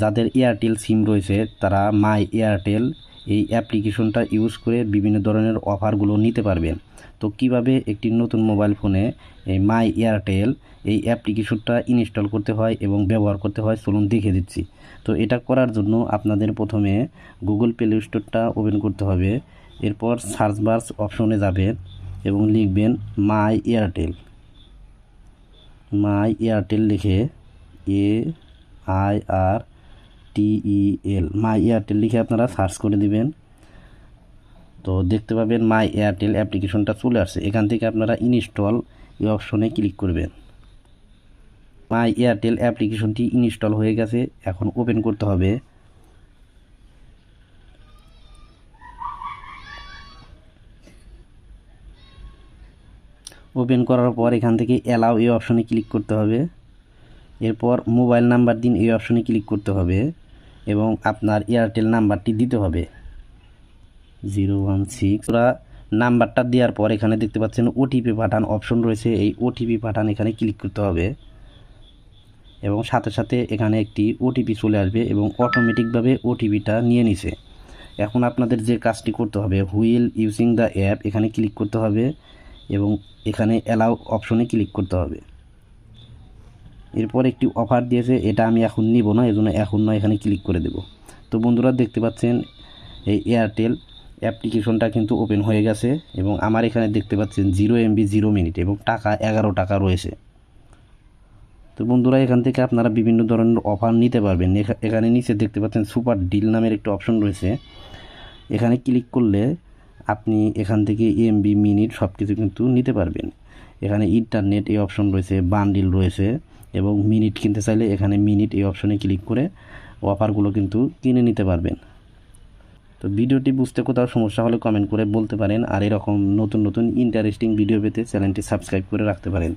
যাদের এয়ারটেল সিম রয়েছে তারা মাই এয়ারটেল এই অ্যাপ্লিকেশনটা ইউজ করে বিভিন্ন ধরনের অফারগুলো নিতে পারবেন। তো কিভাবে একটি নতুন মোবাইল ফোনে এই মাই এয়ারটেল এই অ্যাপ্লিকেশনটা ইনস্টল করতে হয় এবং ব্যবহার করতে হয় চলুন দেখে দিচ্ছি। তো এটা করার জন্য আপনাদের প্রথমে গুগল প্লে স্টোরটা ওপেন করতে হবে। এরপর সার্চ বার অপশনে যাবেন এবং লিখবেন মাই এয়ারটেল। মাই এয়ারটেল লিখে AIRTEL মাই এয়ারটেল লিখে আপনারা সার্চ করে দিবেন। তো দেখতে পাবেন মাই এয়ারটেল অ্যাপ্লিকেশনটা চলে আসছে। এখান থেকে আপনারা ইনস্টল এই অপশনে ক্লিক করবেন। মাই এয়ারটেল অ্যাপ্লিকেশনটি ইনস্টল হয়ে গেছে, এখন ওপেন করতে হবে। ওপেন করার পর এখান থেকে অ্যালাউ এই অপশনে ক্লিক করতে হবে। এরপর মোবাইল নাম্বার দিন এই অপশনে ক্লিক করতে হবে এবং আপনার এয়ারটেল নাম্বারটি দিতে হবে 016। ওরা নাম্বারটা দেওয়ার পর এখানে দেখতে পাচ্ছেন ওটিপি পাঠান অপশন রয়েছে, এই ওটিপি পাঠান এখানে ক্লিক করতে হবে এবং সাথে সাথে এখানে একটি ওটিপি চলে আসবে এবং অটোমেটিকভাবে ওটিপিটা নিয়ে নিছে। এখন আপনাদের যে কাজটি করতে হবে হুইল ইউজিং দ্য অ্যাপ এখানে ক্লিক করতে হবে এবং এখানে অ্যালাউ অপশনে ক্লিক করতে হবে। এরপর একটি অফার দিয়েছে, এটা আমি এখন নিব না, এজন্য এখন না এখানে ক্লিক করে দেব। তো বন্ধুরা দেখতে পাচ্ছেন এই এয়ারটেল অ্যাপ্লিকেশনটা কিন্তু ওপেন হয়ে গেছে এবং আমার এখানে দেখতে পাচ্ছেন 0 MB 0 মিনিট এবং টাকা 11 টাকা রয়েছে। তো বন্ধুরা এখান থেকে আপনারা বিভিন্ন ধরনের অফার নিতে পারবেন। এখানে নিচে দেখতে পাচ্ছেন সুপার ডিল নামের একটা অপশন রয়েছে, এখানে ক্লিক করলে আপনি এখান থেকে MB মিনিট সব কিছু কিন্তু নিতে পারবেন। এখানে ইন্টারনেট এই অপশন রয়েছে, বান্ডিল রয়েছে এবং মিনিট কিনতে চাইলে এখানে মিনিট এই অপশনে ক্লিক করে অফারগুলো কিন্তু কিনে নিতে পারবেন। তো ভিডিওটি বুঝতে কোথাও সমস্যা হলে কমেন্ট করে বলতে পারেন, আর এরকম নতুন নতুন ইন্টারেস্টিং ভিডিও পেতে চ্যানেলটি সাবস্ক্রাইব করে রাখতে পারেন।